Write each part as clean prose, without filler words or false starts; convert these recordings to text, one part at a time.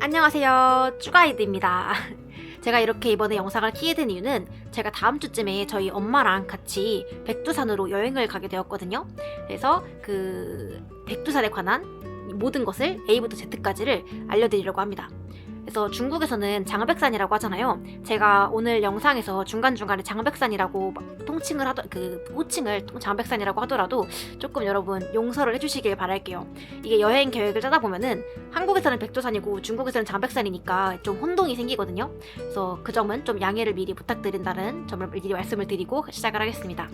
안녕하세요, 쭈가이드입니다. 제가 이렇게 이번에 영상을 키게 된 이유는 제가 다음 주쯤에 저희 엄마랑 같이 백두산으로 여행을 가게 되었거든요. 그래서 그 백두산에 관한 모든 것을 A부터 Z까지를 알려드리려고 합니다. 그래서 중국에서는 장백산이라고 하잖아요. 제가 오늘 영상에서 중간중간에 장백산이라고 호칭을 장백산이라고 하더라도 조금 여러분 용서를 해주시길 바랄게요. 이게 여행 계획을 짜다 보면은 한국에서는 백두산이고 중국에서는 장백산이니까 좀 혼동이 생기거든요. 그래서 그 점은 좀 양해를 미리 부탁드린다는 점을 미리 말씀을 드리고 시작을 하겠습니다.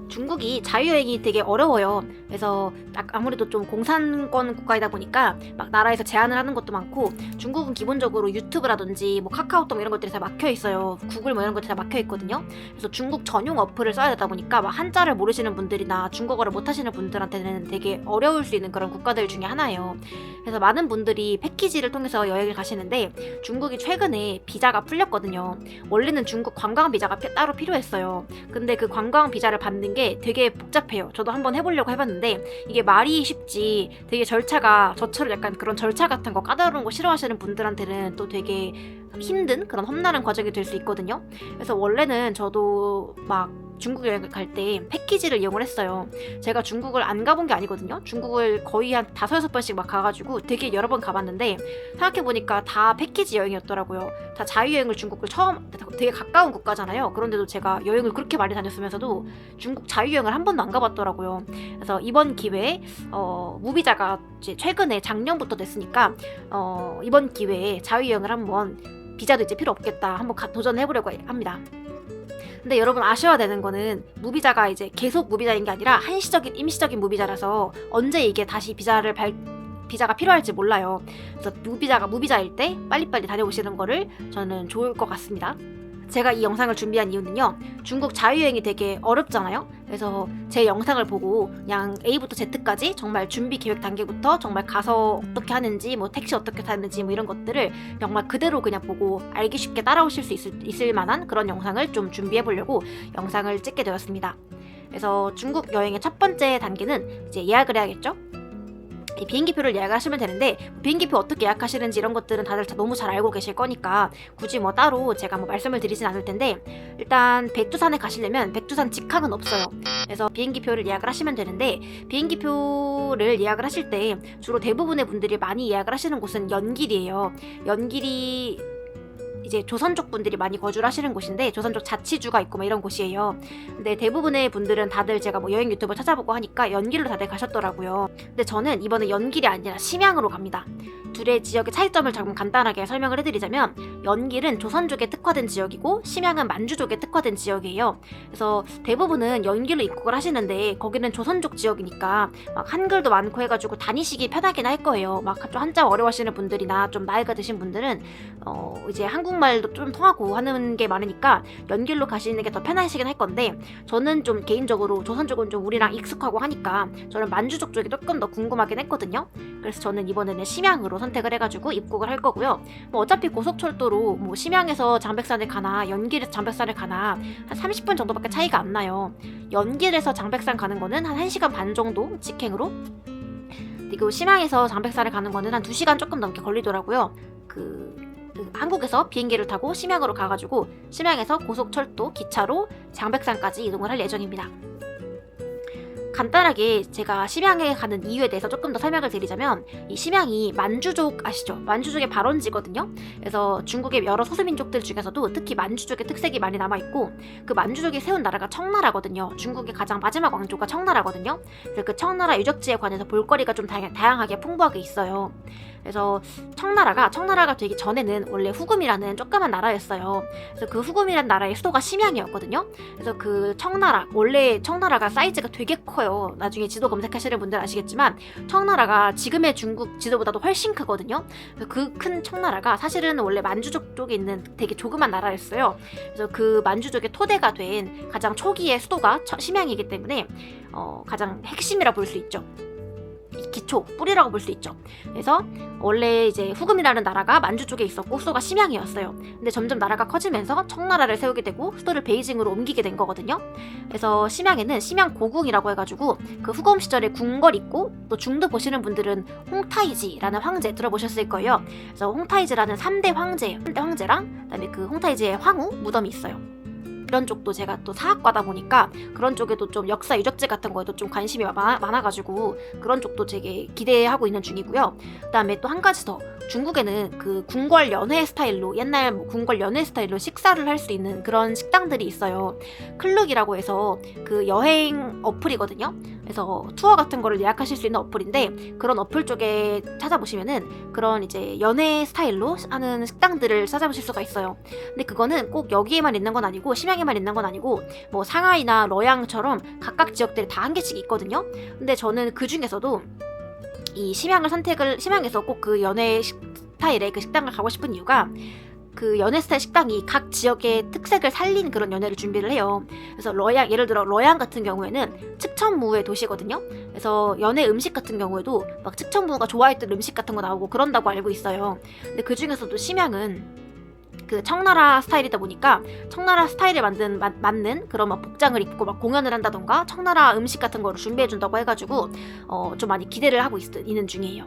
중국이 자유여행이 되게 어려워요. 그래서 아무래도 좀 공산권 국가이다 보니까 막 나라에서 제한을 하는 것도 많고, 중국은 기본적으로 유튜브라든지 뭐 카카오톡 이런 것들이 다 막혀 있어요. 구글 뭐 이런 것들이 다 막혀 있거든요. 그래서 중국 전용 어플을 써야 되다 보니까 막 한자를 모르시는 분들이나 중국어를 못하시는 분들한테는 되게 어려울 수 있는 그런 국가들 중에 하나예요. 그래서 많은 분들이 패키지를 통해서 여행을 가시는데, 중국이 최근에 비자가 풀렸거든요. 원래는 중국 관광 비자가 따로 필요했어요. 근데 그 관광 비자를 받는 게 되게 복잡해요. 저도 한번 해보려고 해봤는데 이게 말이 쉽지 되게 절차가, 저처럼 약간 그런 절차 같은 거 까다로운 거 싫어하시는 분들한테는 또 되게 힘든 그런 험난한 과정이 될 수 있거든요. 그래서 원래는 저도 막 중국 여행을 갈 때 패키지를 이용을 했어요. 제가 중국을 안 가본 게 아니거든요. 중국을 거의 한 5-6번씩 막 가가지고 되게 여러 번 가봤는데, 생각해보니까 다 패키지 여행이었더라고요. 다 자유여행을 중국을 되게 가까운 국가잖아요. 그런데도 제가 여행을 그렇게 많이 다녔으면서도 중국 자유여행을 한 번도 안 가봤더라고요. 그래서 이번 기회에 무비자가 이제 최근에 작년부터 됐으니까 이번 기회에 자유여행을 한번, 비자도 이제 필요 없겠다, 한번 도전해보려고 합니다. 근데 여러분 아셔야 되는 거는, 무비자가 이제 계속 무비자인 게 아니라 한시적인 임시적인 무비자라서 언제 이게 다시 비자가 필요할지 몰라요. 그래서 무비자일 때 빨리빨리 다녀오시는 거를 저는 좋을 것 같습니다. 제가 이 영상을 준비한 이유는요, 중국 자유여행이 되게 어렵잖아요. 그래서 제 영상을 보고 그냥 A부터 Z까지 정말 준비 계획 단계부터 정말 가서 어떻게 하는지, 뭐 택시 어떻게 타는지 뭐 이런 것들을 정말 그대로 그냥 보고 알기 쉽게 따라오실 수 있을 만한 그런 영상을 좀 준비해 보려고 영상을 찍게 되었습니다. 그래서 중국 여행의 첫 번째 단계는 이제 예약을 해야겠죠. 이 비행기표를 예약하시면 되는데, 비행기표 어떻게 예약하시는지 이런 것들은 다들 너무 잘 알고 계실 거니까 굳이 뭐 따로 제가 뭐 말씀을 드리진 않을 텐데, 일단 백두산에 가시려면 백두산 직항은 없어요. 그래서 비행기표를 예약을 하시면 되는데, 비행기표를 예약을 하실 때 주로 대부분의 분들이 많이 예약을 하시는 곳은 연길이에요. 연길이 이제 조선족 분들이 많이 거주를 하시는 곳인데, 조선족 자치주가 있고 막 이런 곳이에요. 근데 대부분의 분들은 다들 제가 뭐 여행 유튜브 찾아보고 하니까 연길로 다들 가셨더라고요. 근데 저는 이번에 연길이 아니라 심양으로 갑니다. 둘의 지역의 차이점을 조금 간단하게 설명을 해드리자면, 연길은 조선족에 특화된 지역이고 심양은 만주족에 특화된 지역이에요. 그래서 대부분은 연길로 입국을 하시는데, 거기는 조선족 지역이니까 막 한글도 많고 해가지고 다니시기 편하긴 할 거예요. 막 좀 한자 어려워하시는 분들이나 좀 나이가 드신 분들은 이제 한국말도 좀 통하고 하는 게 많으니까 연길로 가시는 게 더 편하시긴 할 건데, 저는 좀 개인적으로 조선족은 좀 우리랑 익숙하고 하니까 저는 만주족 쪽이 조금 더 궁금하긴 했거든요. 그래서 저는 이번에는 심양으로 선택을 해가지고 입국을 할 거고요. 뭐 어차피 고속철도로 뭐 심양에서 장백산을 가나 연길에서 장백산을 가나 한 30분 정도밖에 차이가 안 나요. 연길에서 장백산 가는 거는 한 1시간 반 정도 직행으로, 그리고 심양에서 장백산을 가는 거는 한 2시간 조금 넘게 걸리더라고요. 한국에서 비행기를 타고 심양으로 가가지고 심양에서 고속철도 기차로 장백산까지 이동을 할 예정입니다. 간단하게 제가 심양에 가는 이유에 대해서 조금 더 설명을 드리자면, 이 심양이 만주족 아시죠? 만주족의 발원지거든요. 그래서 중국의 여러 소수민족들 중에서도 특히 만주족의 특색이 많이 남아있고, 그 만주족이 세운 나라가 청나라거든요. 중국의 가장 마지막 왕조가 청나라거든요. 그래서 그 청나라 유적지에 관해서 볼거리가 좀 다양하게 풍부하게 있어요. 그래서 청나라가 되기 전에는 원래 후금이라는 조그만 나라였어요. 그래서 그 후금이라는 나라의 수도가 심양이었거든요. 그래서 원래 청나라가 사이즈가 되게 커요. 나중에 지도 검색하시는 분들 아시겠지만 청나라가 지금의 중국 지도보다도 훨씬 크거든요. 그 큰 청나라가 사실은 원래 만주족 쪽에 있는 되게 조그만 나라였어요. 그래서 그 만주족의 토대가 된 가장 초기의 수도가 심양이기 때문에 가장 핵심이라 볼 수 있죠. 기초, 뿌리라고 볼 수 있죠. 그래서 원래 이제 후금이라는 나라가 만주 쪽에 있었고 수도가 심양이었어요. 근데 점점 나라가 커지면서 청나라를 세우게 되고 수도를 베이징으로 옮기게 된 거거든요. 그래서 심양에는 심양고궁이라고 해가지고 그 후금 시절에 궁궐 있고, 또 중도 보시는 분들은 홍타이지라는 황제 들어보셨을 거예요. 그래서 홍타이지라는 3대 황제랑 그다음에 그 홍타이지의 황후 무덤이 있어요. 이런 쪽도 제가 또 사학과다 보니까 그런 쪽에도 좀 역사 유적지 같은 거에도 좀 관심이 많아가지고 그런 쪽도 되게 기대하고 있는 중이고요. 그다음에 또 한 가지 더, 중국에는 그 궁궐 연회 스타일로, 옛날 뭐 궁궐 연회 스타일로 식사를 할 수 있는 그런 식당들이 있어요. 클룩이라고 해서 그 여행 어플이거든요. 그래서 투어 같은 거를 예약하실 수 있는 어플인데, 그런 어플 쪽에 찾아보시면은 그런 이제 연회 스타일로 하는 식당들을 찾아보실 수가 있어요. 근데 그거는 꼭 여기에만 있는 건 아니고, 심양에만 있는 건 아니고, 뭐 상하이나 러양처럼 각각 지역들이 다 한 개씩 있거든요. 근데 저는 그 중에서도 이 심양에서 꼭 그 연회 스타일의 그 식당을 가고 싶은 이유가, 그 연회 스타일 식당이 각 지역의 특색을 살린 그런 연회를 준비를 해요. 그래서 예를 들어 러양 같은 경우에는 측천무의 도시거든요. 그래서 연회 음식 같은 경우에도 막 측천무가 좋아했던 음식 같은 거 나오고 그런다고 알고 있어요. 근데 그 중에서도 심양은 그 청나라 스타일이다 보니까 청나라 스타일에 맞는 그런 막 복장을 입고 막 공연을 한다던가 청나라 음식 같은 거를 준비해 준다고 해가지고 좀 많이 기대를 하고 있는 중이에요.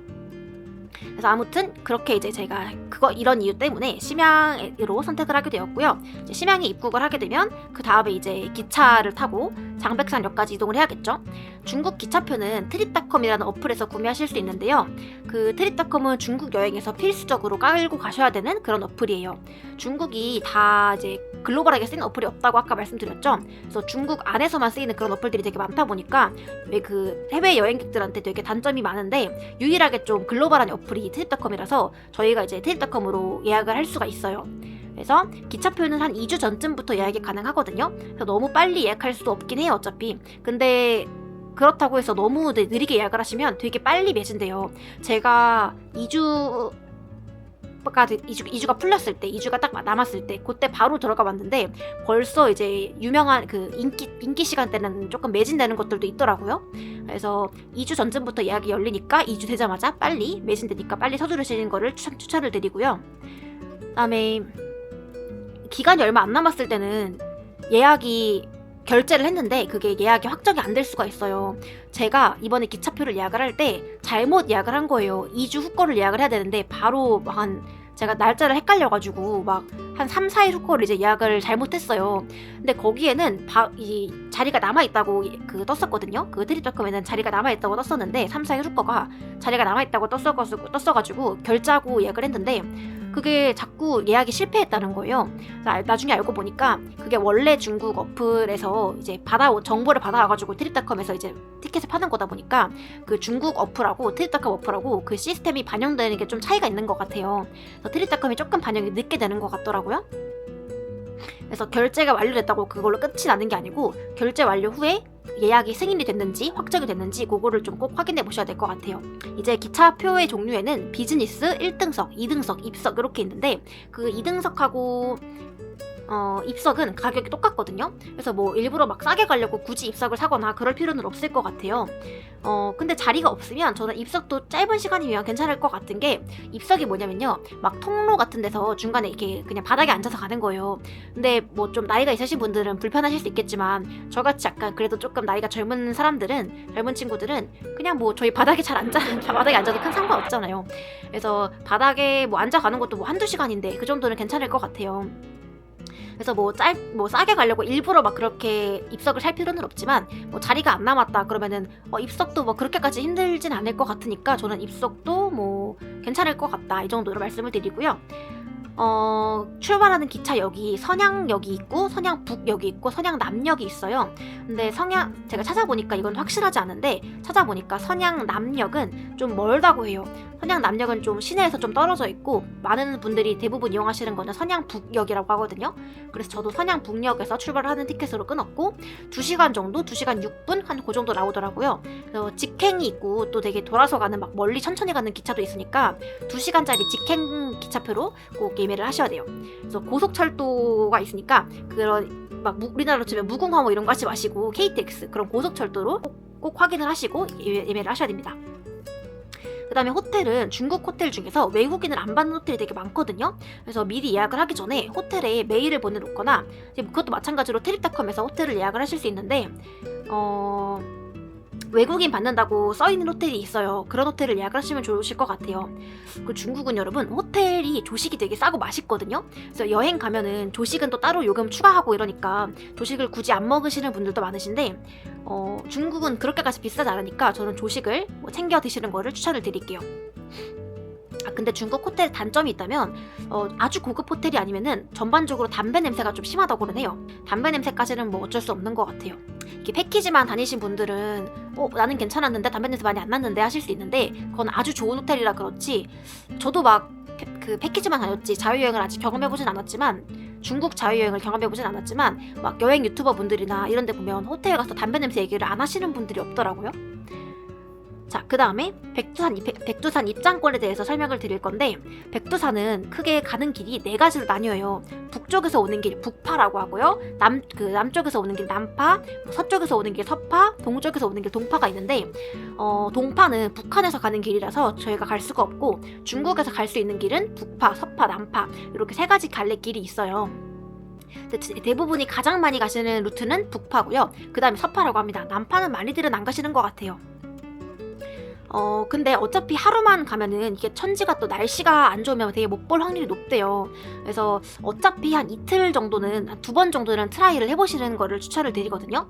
그래서 아무튼 그렇게 이제 제가 이런 이유 때문에 심양으로 선택을 하게 되었고요. 이제 심양에 입국을 하게 되면 그 다음에 이제 기차를 타고 장백산역까지 이동을 해야겠죠. 중국 기차표는 트립닷컴이라는 어플에서 구매하실 수 있는데요. 그 트립닷컴은 중국 여행에서 필수적으로 깔고 가셔야 되는 그런 어플이에요. 중국이 다 이제 글로벌하게 쓰이는 어플이 없다고 아까 말씀드렸죠. 그래서 중국 안에서만 쓰이는 그런 어플들이 되게 많다 보니까 왜 그 해외 여행객들한테 되게 단점이 많은데, 유일하게 좀 글로벌한 어플이 트립닷컴이라서 저희가 이제 트립닷컴으로 예약을 할 수가 있어요. 그래서 기차표는 한 2주 전쯤부터 예약이 가능하거든요. 그래서 너무 빨리 예약할 수도 없긴 해요, 어차피. 근데 그렇다고 해서 너무 느리게 예약을 하시면 되게 빨리 매진돼요. 제가 2주가 풀렸을 때, 2주가 딱 남았을 때, 그때 바로 들어가 봤는데 벌써 이제 유명한 그 인기 시간대는 조금 매진되는 것들도 있더라고요. 그래서 2주 전쯤부터 예약이 열리니까 2주 되자마자 빨리 매진되니까 빨리 서두르시는 거를 추천을 드리고요. 그다음에 기간이 얼마 안 남았을 때는 결제를 했는데 그게 예약이 확정이 안 될 수가 있어요. 제가 이번에 기차표를 예약을 할 때 잘못 예약을 한 거예요. 2주 후 거를 예약을 해야 되는데 바로 제가 날짜를 헷갈려가지고 막 한 3, 4일 후 거를 이제 예약을 잘못했어요. 근데 거기에는 이 자리가 남아있다고 떴었거든요. 그 트립닷컴에는 자리가 남아있다고 떴었는데 3, 4일 후 거가 자리가 남아있다고 떴어가지고 결제하고 예약을 했는데 그게 자꾸 예약이 실패했다는 거예요. 나중에 알고 보니까 그게 원래 중국 어플에서 이제 정보를 받아와가지고 트립닷컴에서 이제 티켓을 파는 거다 보니까 그 중국 어플하고 트립닷컴 어플하고 그 시스템이 반영되는 게 좀 차이가 있는 것 같아요. 그래서 트립닷컴이 조금 반영이 늦게 되는 것 같더라고요. 그래서 결제가 완료됐다고 그걸로 끝이 나는 게 아니고, 결제 완료 후에 예약이 승인이 됐는지 확정이 됐는지 그거를 좀 꼭 확인해 보셔야 될 것 같아요. 이제 기차표의 종류에는 비즈니스, 1등석, 2등석, 입석 이렇게 있는데, 그 2등석하고 입석은 가격이 똑같거든요. 그래서 뭐 일부러 막 싸게 가려고 굳이 입석을 사거나 그럴 필요는 없을 것 같아요. 근데 자리가 없으면 저는 입석도 짧은 시간이면 괜찮을 것 같은 게, 입석이 뭐냐면요, 막 통로 같은 데서 중간에 이렇게 그냥 바닥에 앉아서 가는 거예요. 근데 뭐 좀 나이가 있으신 분들은 불편하실 수 있겠지만, 저같이 약간 그래도 조금 나이가 젊은 친구들은 그냥 뭐 저희 바닥에 바닥에 앉아도 큰 상관없잖아요. 그래서 바닥에 뭐 앉아가는 것도 뭐 한두 시간인데 그 정도는 괜찮을 것 같아요. 그래서 뭐 싸게 가려고 일부러 막 그렇게 입석을 살 필요는 없지만, 뭐 자리가 안 남았다 그러면은 입석도 뭐 그렇게까지 힘들진 않을 것 같으니까 저는 입석도 뭐 괜찮을 것 같다, 이 정도로 말씀을 드리고요. 출발하는 기차역이 선양역이 있고 선양북역이 있고 선양남역이 있어요. 근데 제가 찾아보니까 이건 확실하지 않은데, 찾아보니까 선양남역은 좀 멀다고 해요. 선양남역은 좀 시내에서 좀 떨어져 있고, 많은 분들이 대부분 이용하시는 거는 선양북역이라고 하거든요. 그래서 저도 선양북역에서 출발을 하는 티켓으로 끊었고, 2시간 정도, 2시간 6분 한 그 정도 나오더라고요. 그래서 직행이 있고 또 되게 돌아서 가는 막 멀리 천천히 가는 기차도 있으니까 2시간짜리 직행 기차표로 꼭 예매를 하셔야 돼요. 그래서 고속철도가 있으니까 그런 막 우리나라로 치면 무궁화 뭐 이런 거 하지 마시고 KTX 그런 고속철도로 꼭 확인을 하시고 예매를 하셔야 됩니다. 그 다음에 호텔은 중국 호텔 중에서 외국인을 안 받는 호텔이 되게 많거든요. 그래서 미리 예약을 하기 전에 호텔에 메일을 보내놓거나, 그것도 마찬가지로 트립닷컴에서 호텔을 예약을 하실 수 있는데, 외국인 받는다고 써있는 호텔이 있어요. 그런 호텔을 예약을 하시면 좋으실 것 같아요. 그 중국은 여러분 호텔이 조식이 되게 싸고 맛있거든요. 그래서 여행 가면은 조식은 또 따로 요금 추가하고 이러니까 조식을 굳이 안 먹으시는 분들도 많으신데, 중국은 그렇게까지 비싸지 않으니까 저는 조식을 챙겨 드시는 거를 추천을 드릴게요. 근데 중국 호텔 단점이 있다면, 아주 고급 호텔이 아니면은 전반적으로 담배 냄새가 좀 심하다고는 해요. 담배 냄새까지는 뭐 어쩔 수 없는 것 같아요. 이게 패키지만 다니신 분들은 나는 괜찮았는데 담배 냄새 많이 안 났는데 하실 수 있는데, 그건 아주 좋은 호텔이라 그렇지, 저도 막 그 패키지만 다녔지 자유여행을 아직 경험해보진 않았지만, 중국 자유여행을 경험해보진 않았지만 막 여행 유튜버 분들이나 이런 데 보면 호텔에 가서 담배 냄새 얘기를 안 하시는 분들이 없더라고요. 자, 그 다음에 백두산 입장권에 대해서 설명을 드릴 건데, 백두산은 크게 가는 길이 4가지로 나뉘어요. 북쪽에서 오는 길 북파라고 하고요, 남쪽에서 오는 길 남파, 서쪽에서 오는 길 서파, 동쪽에서 오는 길 동파가 있는데, 동파는 북한에서 가는 길이라서 저희가 갈 수가 없고, 중국에서 갈 수 있는 길은 북파, 서파, 남파, 이렇게 3가지 갈래 길이 있어요. 대부분이 가장 많이 가시는 루트는 북파고요, 그 다음에 서파라고 합니다. 남파는 많이들은 안 가시는 것 같아요. 근데 어차피 하루만 가면은 이게 천지가 또 날씨가 안 좋으면 되게 못 볼 확률이 높대요. 그래서 어차피 한 이틀 정도는, 한 2번 정도는 트라이를 해보시는 거를 추천을 드리거든요.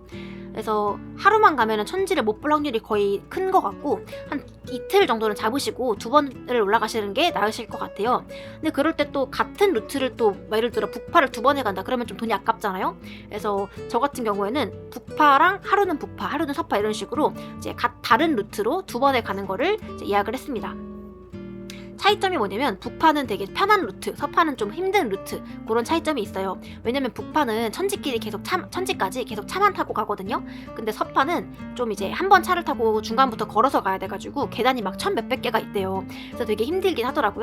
그래서 하루만 가면은 천지를 못 볼 확률이 거의 큰 것 같고, 한 이틀 정도는 잡으시고 2번을 올라가시는 게 나으실 것 같아요. 근데 그럴 때 또 같은 루트를 또 예를 들어 북파를 2번에 간다 그러면 좀 돈이 아깝잖아요. 그래서 저 같은 경우에는 북파랑 하루는 북파, 하루는 서파 이런 식으로 이제 다른 루트로 2번에 가는 거를 이제 예약을 했습니다. 차이점이 뭐냐면, 북파는 되게 편한 루트, 서파는 좀 힘든 루트, 그런 차이점이 있어요. 왜냐면 북파는 천지까지 계속 차만 타고 가거든요. 근데 서파는 좀 이제 한 번 차를 타고 중간부터 걸어서 가야 돼가지고 계단이 막 1000몇백 개가 있대요. 그래서 되게 힘들긴 하다고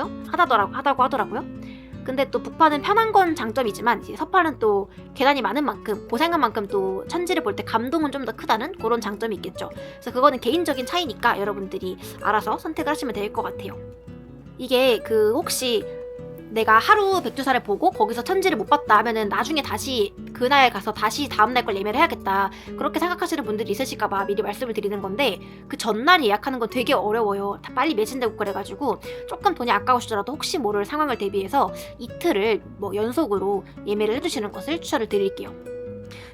하더라고요. 근데 또 북파는 편한 건 장점이지만, 이제 서파는 또 계단이 많은 만큼, 고생한 만큼 또 천지를 볼 때 감동은 좀 더 크다는 그런 장점이 있겠죠. 그래서 그거는 개인적인 차이니까 여러분들이 알아서 선택을 하시면 될 것 같아요. 이게 혹시 내가 하루 백두산을 보고 거기서 천지를 못 봤다 하면은 나중에 다시 그날 가서 다시 다음날 걸 예매를 해야겠다, 그렇게 생각하시는 분들이 있으실까봐 미리 말씀을 드리는 건데, 그 전날 예약하는 건 되게 어려워요. 다 빨리 매진되고 그래가지고 조금 돈이 아까우시더라도 혹시 모를 상황을 대비해서 이틀을 연속으로 예매를 해주시는 것을 추천을 드릴게요.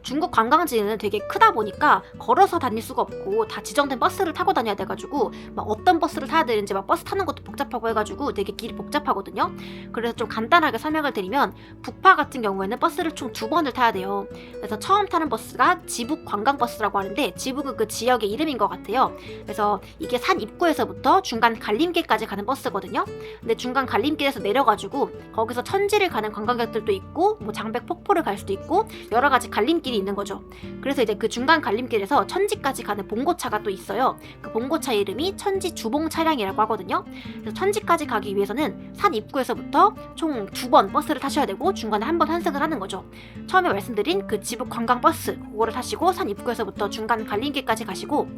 중국 관광지는 되게 크다 보니까 걸어서 다닐 수가 없고 다 지정된 버스를 타고 다녀야 돼가지고 막 어떤 버스를 타야 되는지 막 버스 타는 것도 복잡하고 해가지고 되게 길이 복잡하거든요. 그래서 좀 간단하게 설명을 드리면, 북파 같은 경우에는 버스를 총 2번을 타야 돼요. 그래서 처음 타는 버스가 지북 관광버스라고 하는데, 지북은 그 지역의 이름인 것 같아요. 그래서 이게 산 입구에서부터 중간 갈림길까지 가는 버스거든요. 근데 중간 갈림길에서 내려가지고 거기서 천지를 가는 관광객들도 있고, 뭐 장백 폭포를 갈 수도 있고, 여러 가지 갈림길이 있는 거죠. 그래서 이제 그 중간 갈림길에서 천지까지 가는 봉고차가 또 있어요. 그 봉고차 이름이 천지 주봉 차량이라고 하거든요. 그래서 천지까지 가기 위해서는 산 입구에서부터 총 2번 버스를 타셔야 되고, 중간에 한 번 환승을 하는 거죠. 처음에 말씀드린 그 지북 관광 버스, 그거를 타시고 산 입구에서부터 중간 갈림길까지 가시고,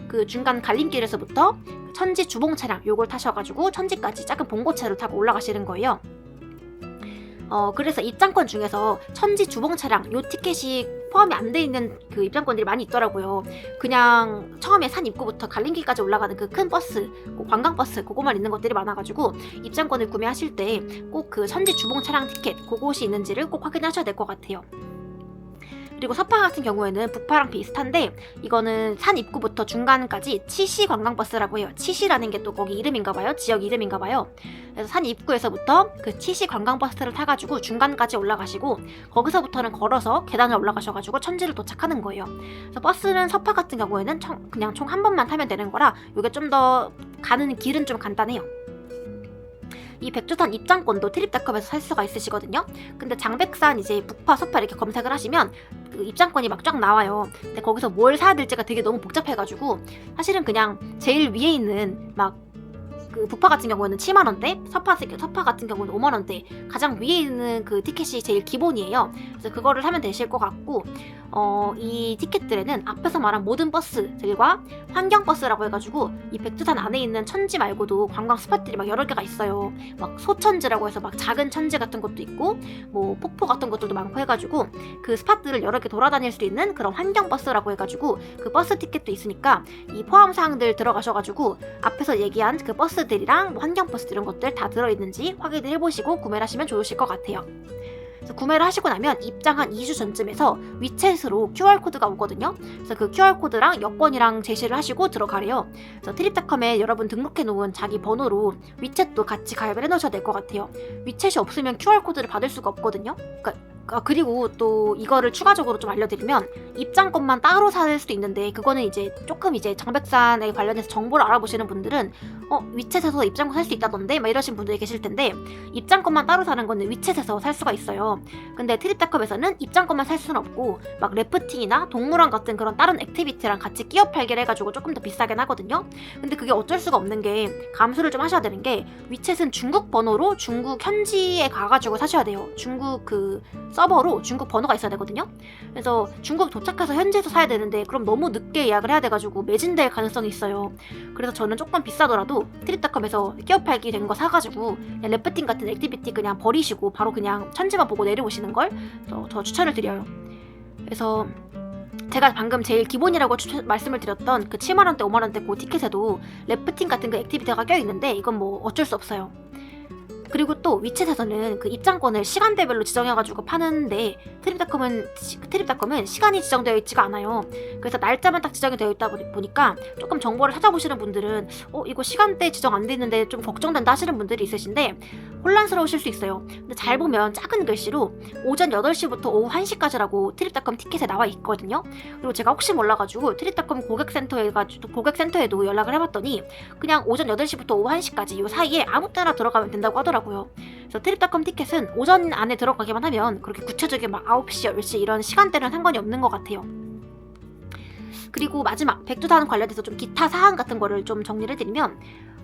그 중간 갈림길에서부터 천지 주봉 차량 요걸 타셔가지고 천지까지 작은 봉고차를 타고 올라가시는 거예요. 그래서 입장권 중에서 천지 주봉 차량 요 티켓이 포함이 안 돼 있는 그 입장권들이 많이 있더라고요. 그냥 처음에 산 입구부터 갈림길까지 올라가는 그 큰 버스, 관광버스 그거만 있는 것들이 많아가지고, 입장권을 구매하실 때 꼭 그 천지 주봉 차량 티켓 그것이 있는지를 꼭 확인하셔야 될 것 같아요. 그리고 서파 같은 경우에는 북파랑 비슷한데, 이거는 산 입구부터 중간까지 치시 관광버스라고 해요. 치시라는 게 또 거기 이름인가봐요. 지역 이름인가봐요. 그래서 산 입구에서부터 그 치시 관광버스를 타가지고 중간까지 올라가시고, 거기서부터는 걸어서 계단을 올라가셔가지고 천지를 도착하는 거예요. 그래서 버스는 서파 같은 경우에는 그냥 총 한 번만 타면 되는 거라, 이게 좀 더 가는 길은 좀 간단해요. 이 백두산 입장권도 트립닷컴에서 살 수가 있으시거든요. 근데 장백산 이제 북파, 서파 이렇게 검색을 하시면 그 입장권이 막 쫙 나와요. 근데 거기서 뭘 사야 될지가 되게 너무 복잡해가지고, 사실은 그냥 제일 위에 있는 막 그 북파 같은 경우는 7만 원대, 서파 같은 경우는 5만 원대. 가장 위에 있는 그 티켓이 제일 기본이에요. 그래서 그거를 사면 되실 것 같고, 이 티켓들에는 앞에서 말한 모든 버스들과 환경버스라고 해가지고 이 백두산 안에 있는 천지 말고도 관광 스팟들이 막 여러 개가 있어요. 막 소천지라고 해서 막 작은 천지 같은 것도 있고 뭐 폭포 같은 것들도 많고 해가지고 그 스팟들을 여러 개 돌아다닐 수 있는 그런 환경버스라고 해가지고 그 버스 티켓도 있으니까 이 포함 사항들 들어가셔가지고 앞에서 얘기한 그 버스들이랑 뭐 환경버스 이런 것들 다 들어있는지 확인을 해보시고 구매를 하시면 좋으실 것 같아요. 그래서 구매를 하시고 나면 입장 한 2주 전쯤에서 위챗으로 QR코드가 오거든요. 그래서 그 QR코드랑 여권이랑 제시를 하시고 들어가래요. 그래서 트립닷컴에 여러분 등록해 놓은 자기 번호로 위챗도 같이 가입을 해 놓으셔야 될 것 같아요. 위챗이 없으면 QR코드를 받을 수가 없거든요. 그리고 또 이거를 추가적으로 좀 알려드리면 입장권만 따로 살 수도 있는데 그거는 이제 조금 이제 장백산에 관련해서 정보를 알아보시는 분들은 위챗에서 입장권 살 수 있다던데 막 이러신 분들이 계실 텐데 입장권만 따로 사는 거는 위챗에서 살 수가 있어요. 근데 트립닷컴에서는 입장권만 살 수는 없고 막 래프팅이나 동물원 같은 그런 다른 액티비티랑 같이 끼어 팔기를 해가지고 조금 더 비싸긴 하거든요. 근데 그게 어쩔 수가 없는 게 감수를 좀 하셔야 되는 게 위챗은 중국 번호로 중국 현지에 가가지고 사셔야 돼요. 중국 그 서버로 중국 번호가 있어야 되거든요. 그래서 중국 도착해서 현지에서 사야 되는데 그럼 너무 늦게 예약을 해야 돼가지고 매진될 가능성이 있어요. 그래서 저는 조금 비싸더라도 트립닷컴에서 끼어팔기 된 거 사가지고 그냥 래프팅 같은 액티비티 그냥 버리시고 바로 그냥 천지만 보고 내려오시는 걸 더 추천을 드려요. 그래서 제가 방금 제일 기본이라고 말씀을 드렸던 그 7만원대 5만원대 그 티켓에도 래프팅 같은 그 액티비티가 껴있는데 이건 뭐 어쩔 수 없어요. 그리고 또 위챗에서는 그 입장권을 시간대별로 지정해가지고 파는데 트립닷컴은 시간이 지정되어 있지가 않아요. 그래서 날짜만 딱 지정이 되어 있다 보니까 조금 정보를 찾아보시는 분들은 이거 시간대 지정 안 돼 있는데 좀 걱정된다 하시는 분들이 있으신데 혼란스러우실 수 있어요. 근데 잘 보면 작은 글씨로 오전 8시부터 오후 1시까지라고 트립닷컴 티켓에 나와 있거든요. 그리고 제가 혹시 몰라가지고 트립닷컴 고객센터에도 연락을 해봤더니 그냥 오전 8시부터 오후 1시까지 이 사이에 아무 때나 들어가면 된다고 하더라고요. 그래서 트립닷컴 티켓은 오전 안에 들어가기만 하면 그렇게 구체적인 막 9시, 10시 이런 시간대는 상관이 없는 것 같아요. 그리고 마지막 백두산 관련해서 좀 기타 사항 같은 거를 좀 정리를 해드리면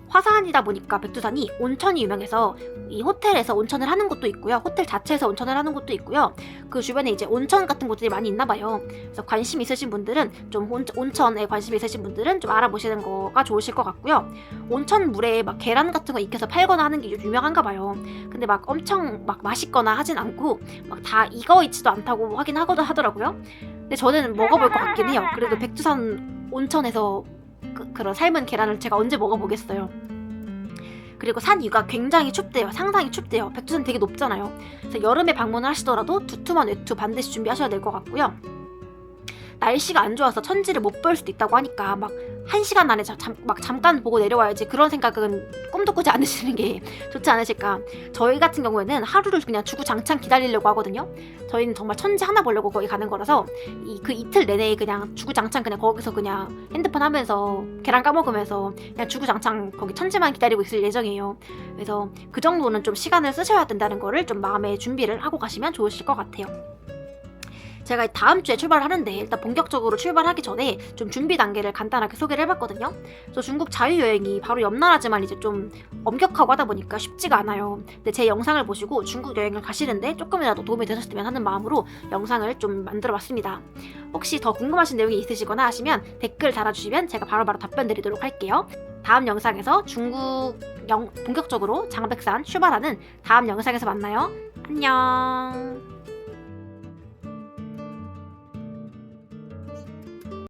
화산이다 보니까 백두산이 온천이 유명해서 이 호텔에서 온천을 하는 곳도 있고요. 호텔 자체에서 온천을 하는 곳도 있고요. 그 주변에 이제 온천 같은 곳들이 많이 있나 봐요. 그래서 관심 있으신 분들은 좀 온천에 관심 있으신 분들은 좀 알아보시는 거가 좋으실 것 같고요. 온천 물에 막 계란 같은 거 익혀서 팔거나 하는 게 유명한가 봐요. 근데 막 엄청 막 맛있거나 하진 않고 막 다 익어 있지도 않다고 하긴 하더라고요. 근데 저는 먹어볼 것 같긴 해요. 그래도 백두산 온천에서 그런 삶은 계란을 제가 언제 먹어보겠어요. 그리고 산 위가 굉장히 춥대요. 상당히 춥대요. 백두산 되게 높잖아요. 그래서 여름에 방문을 하시더라도 두툼한 외투 반드시 준비하셔야 될 것 같고요. 날씨가 안 좋아서 천지를 못 볼 수도 있다고 하니까 막 1시간 안에 잠깐 보고 내려와야지 그런 생각은 꿈도 꾸지 않으시는 게 좋지 않으실까. 저희 같은 경우에는 하루를 그냥 주구장창 기다리려고 하거든요. 저희는 정말 천지 하나 보려고 거기 가는 거라서 그 이틀 내내 그냥 주구장창 그냥 거기서 그냥 핸드폰 하면서 계란 까먹으면서 그냥 주구장창 거기 천지만 기다리고 있을 예정이에요. 그래서 그 정도는 좀 시간을 쓰셔야 된다는 거를 좀 마음에 준비를 하고 가시면 좋으실 것 같아요. 제가 다음 주에 출발을 하는데 일단 본격적으로 출발하기 전에 좀 준비 단계를 간단하게 소개를 해봤거든요. 그래서 중국 자유여행이 바로 옆 나라지만 이제 좀 엄격하고 하다 보니까 쉽지가 않아요. 근데 제 영상을 보시고 중국 여행을 가시는데 조금이라도 도움이 되셨으면 하는 마음으로 영상을 좀 만들어봤습니다. 혹시 더 궁금하신 내용이 있으시거나 하시면 댓글 달아주시면 제가 바로바로 답변 드리도록 할게요. 다음 영상에서 본격적으로 장백산 출발하는 다음 영상에서 만나요. 안녕.